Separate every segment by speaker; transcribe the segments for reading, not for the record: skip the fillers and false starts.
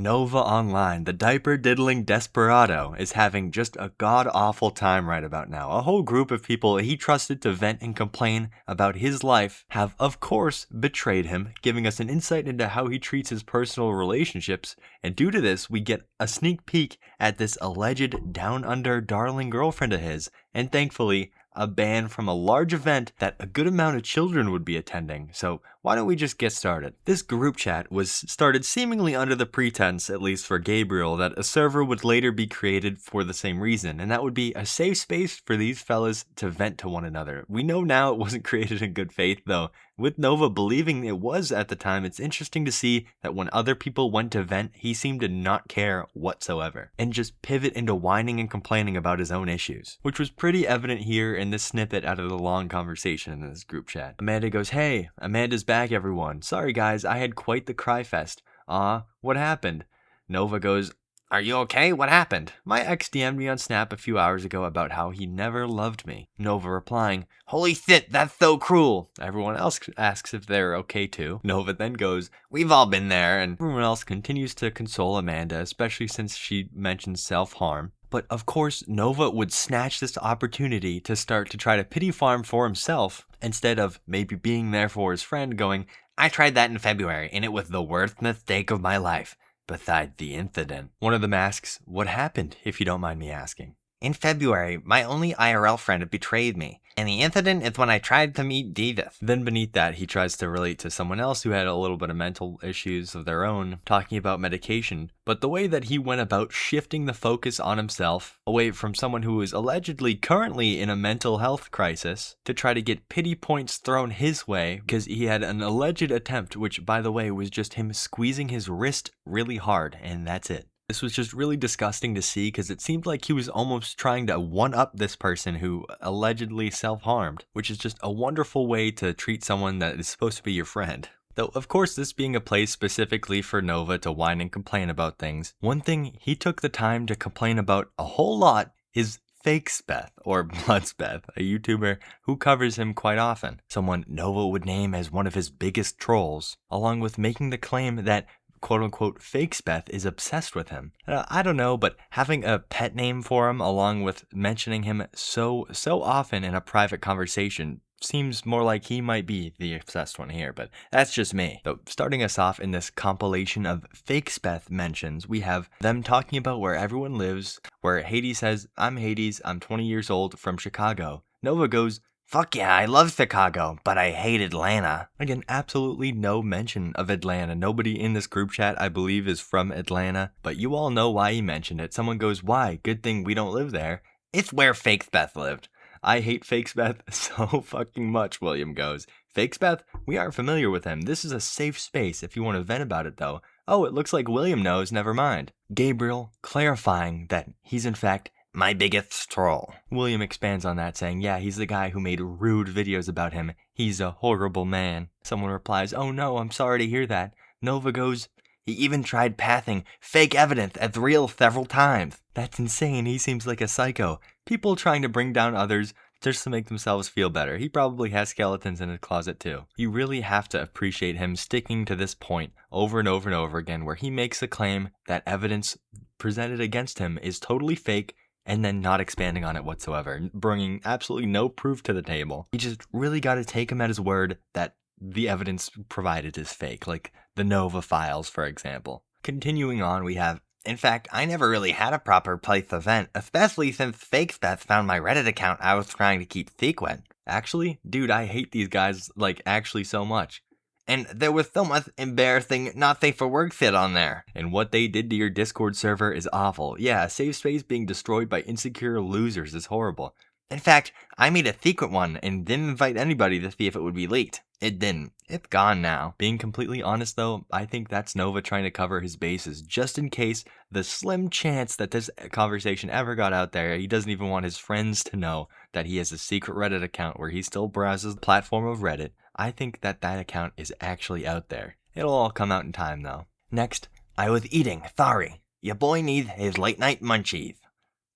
Speaker 1: Nova Online, the diaper-diddling desperado, is having just a god-awful time right about now. A whole group of people he trusted to vent and complain about his life have, of course, betrayed him, giving us an insight into how he treats his personal relationships, and due to this, we get a sneak peek at this alleged down-under darling girlfriend of his, and thankfully, a ban from a large event that a good amount of children would be attending. So why don't we just get started? This group chat was started seemingly under the pretense, at least for Gabriel, that a server would later be created for the same reason, and that would be a safe space for these fellas to vent to one another. We know now it wasn't created in good faith, though. With Nova believing it was at the time, it's interesting to see that when other people went to vent, he seemed to not care whatsoever, and just pivot into whining and complaining about his own issues, which was pretty evident here in this snippet out of the long conversation in this group chat. Amanda goes, "Hey, Amanda's back, everyone. Sorry guys, I had quite the cry fest. What happened?" Nova goes, "Are you okay? What happened?" "My ex DM'd me on Snap a few hours ago about how he never loved me." Nova replying, "Holy shit, that's so cruel." Everyone else asks if they're okay too. Nova then goes, "We've all been there," and everyone else continues to console Amanda, especially since she mentions self-harm. But of course, Nova would snatch this opportunity to start to try to pity farm for himself, instead of maybe being there for his friend going, "I tried that in February, and it was the worst mistake of my life. Besides the incident." One of them asks, "What happened, if you don't mind me asking?"
Speaker 2: "In February, my only IRL friend betrayed me, and the incident is when I tried to meet Jesus."
Speaker 1: Then beneath that, he tries to relate to someone else who had a little bit of mental issues of their own, talking about medication, but the way that he went about shifting the focus on himself, away from someone who is allegedly currently in a mental health crisis, to try to get pity points thrown his way, because he had an alleged attempt, which by the way was just him squeezing his wrist really hard, and that's it. This was just really disgusting to see because it seemed like he was almost trying to one-up this person who allegedly self-harmed, which is just a wonderful way to treat someone that is supposed to be your friend. Though, of course, this being a place specifically for Nova to whine and complain about things, one thing he took the time to complain about a whole lot is Fakespeth, or Bloodspeth, a YouTuber who covers him quite often. Someone Nova would name as one of his biggest trolls, along with making the claim that quote-unquote Fakespeth is obsessed with him. I don't know, but having a pet name for him along with mentioning him so often in a private conversation seems more like he might be the obsessed one here, but that's just me. So starting us off in this compilation of Fakespeth mentions, we have them talking about where everyone lives, where Hades says, "I'm Hades, I'm 20 years old, from Chicago." Nova goes,
Speaker 2: "Fuck yeah, I love Chicago, but I hate Atlanta."
Speaker 1: Again, absolutely no mention of Atlanta. Nobody in this group chat, I believe, is from Atlanta, but you all know why he mentioned it. Someone goes, "Why? Good thing we don't live there."
Speaker 2: "It's where Fakespeth lived."
Speaker 1: "I hate Fakespeth so fucking much," William goes. "Fakespeth? We aren't familiar with him. This is a safe space if you want to vent about it, though." "Oh, it looks like William knows. Never mind." Gabriel clarifying that he's in fact
Speaker 2: my biggest troll.
Speaker 1: William expands on that, saying, "Yeah, he's the guy who made rude videos about him. He's a horrible man." Someone replies, "Oh no, I'm sorry to hear that." Nova goes,
Speaker 2: "He even tried passing fake evidence as real several times."
Speaker 1: "That's insane. He seems like a psycho. People trying to bring down others just to make themselves feel better. He probably has skeletons in his closet too." You really have to appreciate him sticking to this point over and over and over again, where he makes the claim that evidence presented against him is totally fake, and then not expanding on it whatsoever, bringing absolutely no proof to the table. You just really got to take him at his word that the evidence provided is fake, like the Nova files, for example. Continuing on, we have,
Speaker 2: "In fact, I never really had a proper place to vent, especially since Fakespeth found my Reddit account I was trying to keep secret."
Speaker 1: Actually, dude, I hate these guys, actually so much.
Speaker 2: "And there was so much embarrassing, not safe for work shit on there.
Speaker 1: And what they did to your Discord server is awful. Yeah, a safe space being destroyed by insecure losers is horrible.
Speaker 2: In fact, I made a secret one and didn't invite anybody to see if it would be leaked. It didn't. It's gone now."
Speaker 1: Being completely honest though, I think that's Nova trying to cover his bases, just in case the slim chance that this conversation ever got out there, he doesn't even want his friends to know that he has a secret Reddit account where he still browses the platform of Reddit. I think that account is actually out there. It'll all come out in time though.
Speaker 2: Next, "I was eating, sorry. Your boy needs his late night munchies."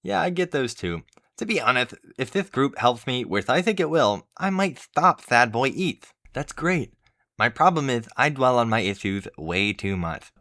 Speaker 1: Yeah, I get those too.
Speaker 2: "To be honest, if this group helps me, which I think it will, I might stop Sad Boy Eats."
Speaker 1: That's great.
Speaker 2: "My problem is I dwell on my issues way too much."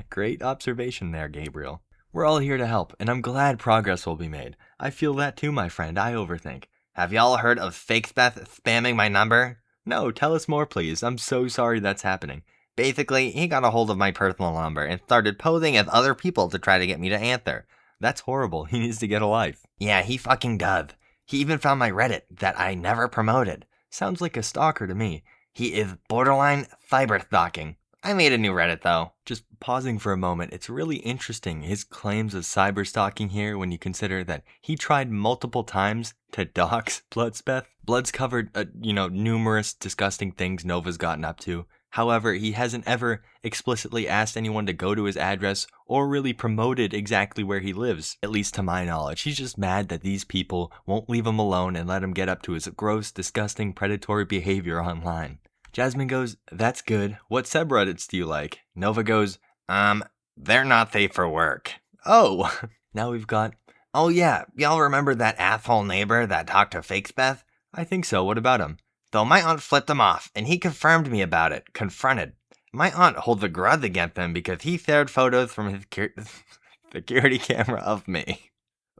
Speaker 1: Great observation there, Gabriel. We're all here to help, and I'm glad progress will be made. I feel that too, my friend. I overthink.
Speaker 2: Have y'all heard of Fake Beth spamming my number?
Speaker 1: No, tell us more, please. I'm so sorry that's happening.
Speaker 2: Basically, he got a hold of my personal number and started posing as other people to try to get me to answer.
Speaker 1: That's horrible. He needs to get a life.
Speaker 2: Yeah, he fucking does. He even found my Reddit that I never promoted.
Speaker 1: Sounds like a stalker to me.
Speaker 2: He is borderline cyber stalking. I made a new Reddit though.
Speaker 1: Just pausing for a moment, it's really interesting his claims of cyber stalking here when you consider that he tried multiple times to dox Bloodspeth. Blood's covered, numerous disgusting things Nova's gotten up to. However, he hasn't ever explicitly asked anyone to go to his address or really promoted exactly where he lives, at least to my knowledge. He's just mad that these people won't leave him alone and let him get up to his gross, disgusting, predatory behavior online. Jasmine goes, that's good. What subreddits do you like?
Speaker 2: Nova goes, they're not safe for work.
Speaker 1: Oh, now we've got,
Speaker 2: oh yeah, y'all remember that asshole neighbor that talked to Fakespeth?
Speaker 1: I think so. What about him?
Speaker 2: Though my aunt flipped him off, and he confirmed me about it, confronted. My aunt holds a grudge against him because he shared photos from his security camera of me.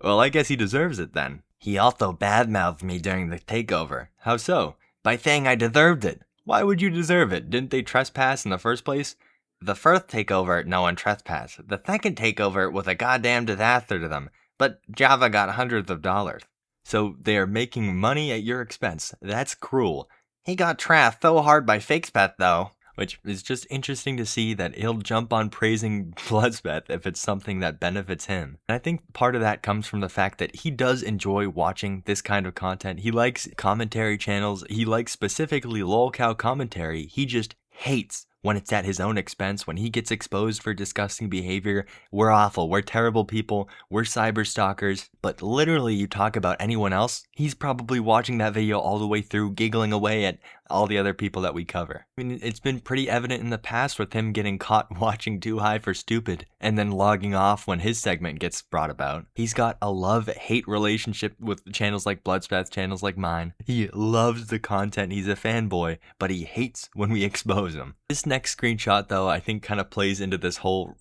Speaker 1: Well, I guess he deserves it then.
Speaker 2: He also badmouthed me during the takeover.
Speaker 1: How so?
Speaker 2: By saying I deserved it.
Speaker 1: Why would you deserve it? Didn't they trespass in the first place?
Speaker 2: The first takeover, no one trespassed. The second takeover was a goddamn disaster to them, but Java got hundreds of dollars.
Speaker 1: So they are making money at your expense. That's cruel.
Speaker 2: He got trashed so hard by Fakespeth, though.
Speaker 1: Which is just interesting to see that he'll jump on praising Bloodspeth if it's something that benefits him. And I think part of that comes from the fact that he does enjoy watching this kind of content. He likes commentary channels. He likes specifically lolcow commentary. He just hates when it's at his own expense, when he gets exposed for disgusting behavior. We're awful, we're terrible people, we're cyber stalkers. But literally, you talk about anyone else, he's probably watching that video all the way through, giggling away at all the other people that we cover. I mean, it's been pretty evident in the past with him getting caught watching Too High for Stupid and then logging off when his segment gets brought about. He's got a love-hate relationship with channels like Bloodspeth, channels like mine. He loves the content, he's a fanboy, but he hates when we expose him. This next screenshot, though, I think kind of plays into this whole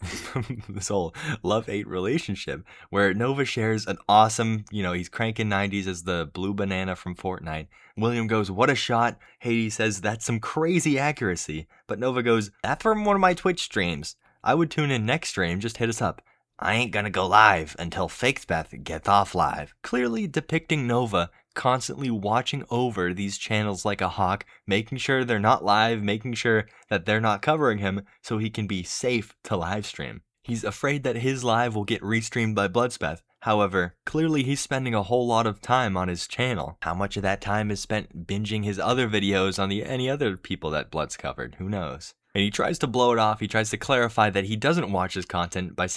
Speaker 1: love-hate relationship, where Nova shares an awesome, he's cranking 90s as the blue banana from Fortnite. William goes, what a shot. Hades says, that's some crazy accuracy. But Nova goes, that's from one of my Twitch streams. I would tune in next stream, just hit us up.
Speaker 2: I ain't gonna go live until Fakespeth gets off live.
Speaker 1: Clearly depicting Nova constantly watching over these channels like a hawk, making sure they're not live, making sure that they're not covering him so he can be safe to live stream. He's afraid that his live will get restreamed by Bloodspeth. However, clearly he's spending a whole lot of time on his channel. How much of that time is spent binging his other videos on any other people that Blood's covered? Who knows? And he tries to blow it off. He tries to clarify that he doesn't watch his content by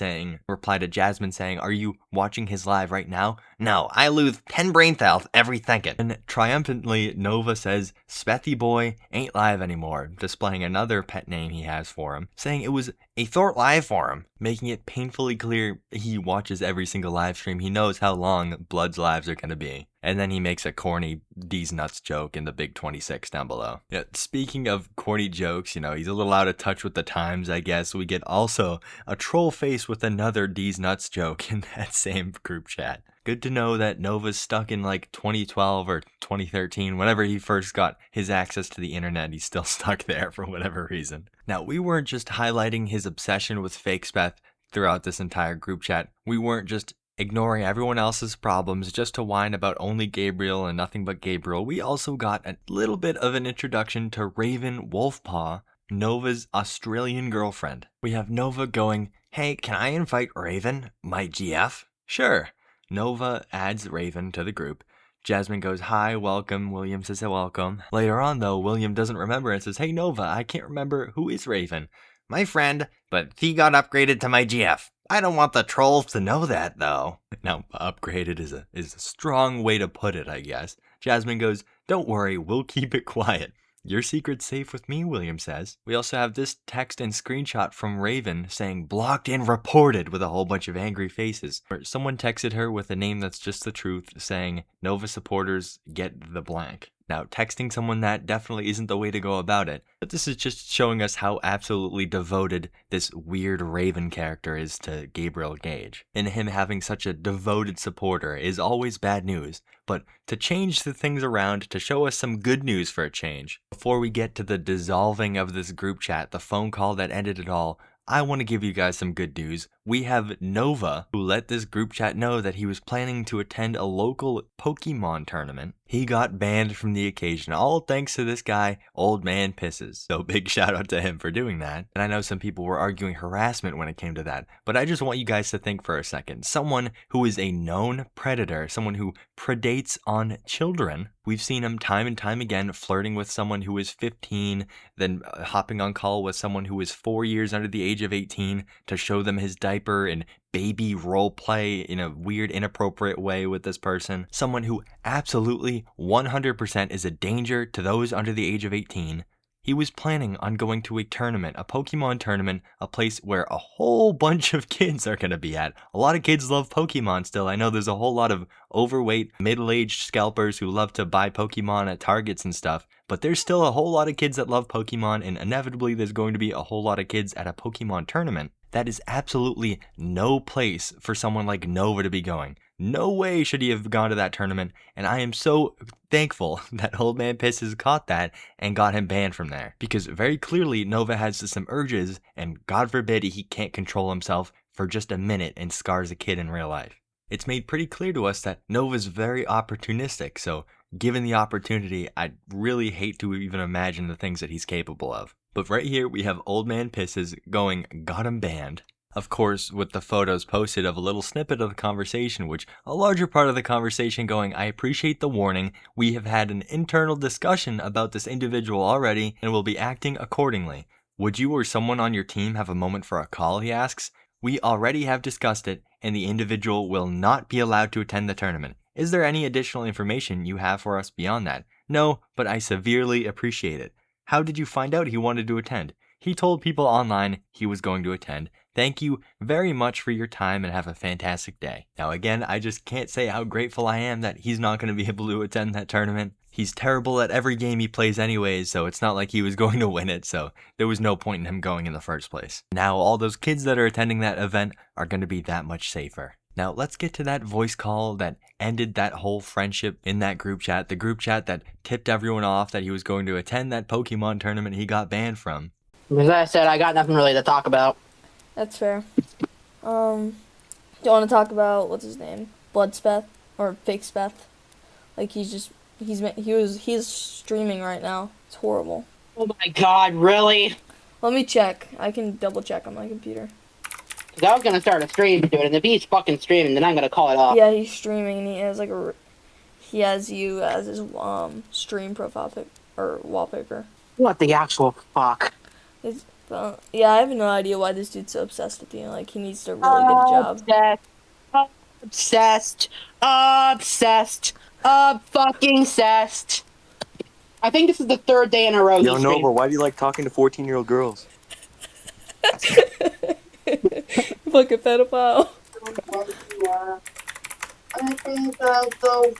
Speaker 1: reply to Jasmine saying, are you watching his live right now?
Speaker 2: No, I lose 10 brain cells every second.
Speaker 1: And triumphantly, Nova says, Spethy boy ain't live anymore, displaying another pet name he has for him, saying it was a short live for him, making it painfully clear he watches every single live stream. He knows how long Blood's lives are going to be. And then he makes a corny D's nuts joke in the big 26 down below. Yeah, speaking of corny jokes, he's a little out of touch with the times, I guess. We get also a troll face with another D's nuts joke in that same group chat. Good to know that Nova's stuck in like 2012 or 2013. Whenever he first got his access to the internet, he's still stuck there for whatever reason. Now, we weren't just highlighting his obsession with Fakespeth throughout this entire group chat. We weren't just ignoring everyone else's problems just to whine about only Gabriel and nothing but Gabriel. We also got a little bit of an introduction to Raven Wolfpaw, Nova's Australian girlfriend. We have Nova going,
Speaker 2: hey, can I invite Raven, my GF?
Speaker 1: Sure. Nova adds Raven to the group. Jasmine goes, hi, welcome. William says, welcome. Later on, though, William doesn't remember and says, hey, Nova, I can't remember. Who is Raven?
Speaker 2: My friend, but he got upgraded to my GF. I don't want the trolls to know that, though.
Speaker 1: Now, upgraded is a strong way to put it, I guess. Jasmine goes, don't worry, we'll keep it quiet. Your secret's safe with me, William says. We also have this text and screenshot from Raven saying, blocked and reported, with a whole bunch of angry faces. Where someone texted her with a name that's just the truth, saying, Nova supporters get the blank. Now, texting someone that definitely isn't the way to go about it, but this is just showing us how absolutely devoted this weird Raven character is to Gabriel Gage. And him having such a devoted supporter is always bad news, but to change the things around, to show us some good news for a change, before we get to the dissolving of this group chat, the phone call that ended it all, I want to give you guys some good news. We have Nova, who let this group chat know that he was planning to attend a local Pokemon tournament. He got banned from the occasion, all thanks to this guy, Old Man Pisses. So big shout out to him for doing that. And I know some people were arguing harassment when it came to that, but I just want you guys to think for a second. Someone who is a known predator, someone who predates on children. We've seen him time and time again flirting with someone who is 15, then hopping on call with someone who is 4 years under the age of 18 to show them his diaper and baby role play in a weird, inappropriate way with this person. Someone who absolutely 100% is a danger to those under the age of 18. He was planning on going to a tournament, a Pokemon tournament, a place where a whole bunch of kids are going to be at. A lot of kids love Pokemon still. I know there's a whole lot of overweight, middle-aged scalpers who love to buy Pokemon at Targets and stuff, but there's still a whole lot of kids that love Pokemon, and inevitably there's going to be a whole lot of kids at a Pokemon tournament. That is absolutely no place for someone like Nova to be going. No way should he have gone to that tournament, and I am so thankful that Old Man Pisses caught that and got him banned from there. Because very clearly Nova has some urges, and God forbid he can't control himself for just a minute and scars a kid in real life. It's made pretty clear to us that Nova's very opportunistic, so given the opportunity, I'd really hate to even imagine the things that he's capable of. But right here we have Old Man Pisses going, got him banned. Of course, with the photos posted of a little snippet of the conversation, which a larger part of the conversation going, I appreciate the warning. We have had an internal discussion about this individual already and will be acting accordingly. Would you or someone on your team have a moment for a call, he asks. We already have discussed it, and the individual will not be allowed to attend the tournament. Is there any additional information you have for us beyond that? No, but I severely appreciate it. How did you find out he wanted to attend? He told people online he was going to attend. Thank you very much for your time and have a fantastic day. Now again, I just can't say how grateful I am that he's not going to be able to attend that tournament. He's terrible at every game he plays anyways, so it's not like he was going to win it, so there was no point in him going in the first place. Now all those kids that are attending that event are going to be that much safer. Now let's get to that voice call that ended that whole friendship in that group chat, the group chat that tipped everyone off that he was going to attend that Pokemon tournament he got banned from.
Speaker 3: As I said, I got nothing really to talk about.
Speaker 4: That's fair. Do you want to talk about, what's his name? Bloodspeth? Or Fake Speth? Like, he's streaming right now. It's horrible.
Speaker 3: Oh my god, really?
Speaker 4: Let me check. I can double check on my computer.
Speaker 3: Because I was going to start a stream to it, and if he's fucking streaming, then I'm going to call it off.
Speaker 4: Yeah, he's streaming, and he has like he has you as his stream profile pic or wallpaper.
Speaker 3: What the actual fuck?
Speaker 4: Yeah, I have no idea why this dude's so obsessed with you. Like, he needs to really get a job.
Speaker 3: Obsessed. Fucking obsessed. I think this is the third day in a row.
Speaker 1: Yo, Nova, why do you like talking to 14-year-old girls?
Speaker 4: Fucking pedophile.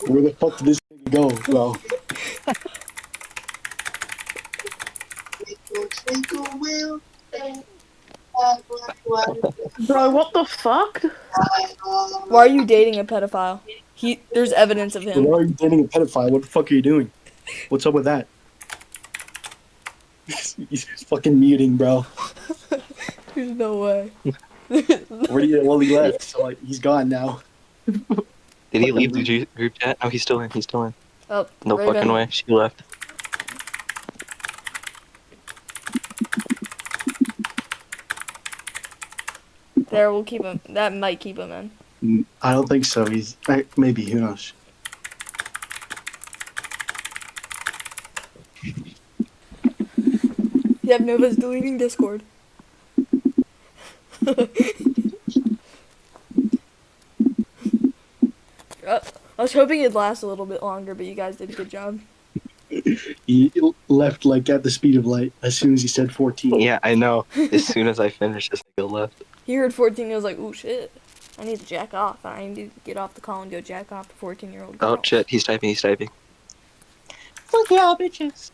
Speaker 5: Where the fuck did this go, bro?
Speaker 3: Bro, what the fuck?
Speaker 4: Why are you dating a pedophile? There's evidence of him.
Speaker 5: Why are you dating a pedophile? What the fuck are you doing? What's up with that? He's fucking muting, bro.
Speaker 4: There's no way.
Speaker 5: Well, he left, so he's gone now.
Speaker 6: Did he leave the group chat? No, he's still in. He's still in.
Speaker 4: Oh,
Speaker 6: no
Speaker 4: Raven.
Speaker 6: fucking way. She left.
Speaker 4: There, we'll keep him. That might keep him in.
Speaker 5: I don't think so. He's maybe. Who knows?
Speaker 4: Yeah, Nova's deleting Discord. I was hoping it'd last a little bit longer, but you guys did a good job.
Speaker 5: He left like at the speed of light as soon as he said 14.
Speaker 6: Yeah, I know. As soon as I finished, this nigga left.
Speaker 4: He heard 14, he was like, "Ooh, shit. I need to jack off. I need to get off the call and go jack off the 14-year-old girl."
Speaker 6: Oh, shit. He's typing. Fuck y'all, bitches.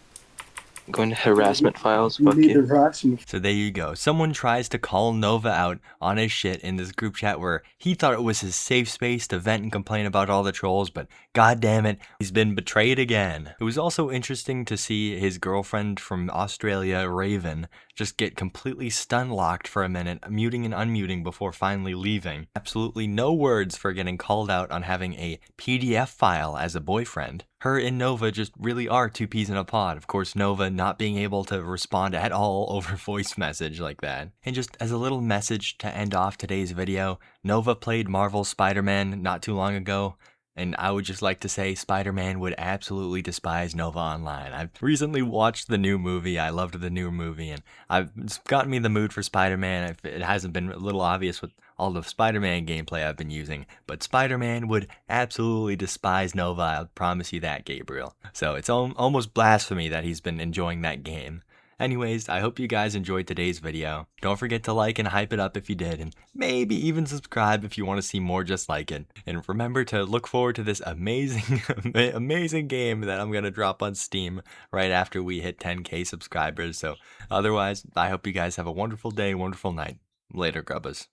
Speaker 6: Going to harassment files.
Speaker 5: You
Speaker 6: Fuck
Speaker 5: need
Speaker 6: you.
Speaker 5: harassment.
Speaker 1: So there you go. Someone tries to call Nova out on his shit in this group chat where he thought it was his safe space to vent and complain about all the trolls, but god damn it, he's been betrayed again. It was also interesting to see his girlfriend from Australia, Raven, just get completely stun locked for a minute, muting and unmuting before finally leaving. Absolutely no words for getting called out on having a PDF file as a boyfriend. Her and Nova just really are two peas in a pod. Of course, Nova not being able to respond at all over voice message like that. And just as a little message to end off today's video, Nova played Marvel Spider-Man not too long ago. And I would just like to say Spider-Man would absolutely despise Nova online. I've recently watched the new movie. I loved the new movie, and it's gotten me in the mood for Spider-Man. It hasn't been a little obvious with all the Spider-Man gameplay I've been using, but Spider-Man would absolutely despise Nova. I'll promise you that, Gabriel. So it's almost blasphemy that he's been enjoying that game. Anyways, I hope you guys enjoyed today's video. Don't forget to like and hype it up if you did, and maybe even subscribe if you want to see more just like it. And remember to look forward to this amazing, amazing game that I'm going to drop on Steam right after we hit 10K subscribers. So otherwise, I hope you guys have a wonderful day, wonderful night. Later, Grubbas.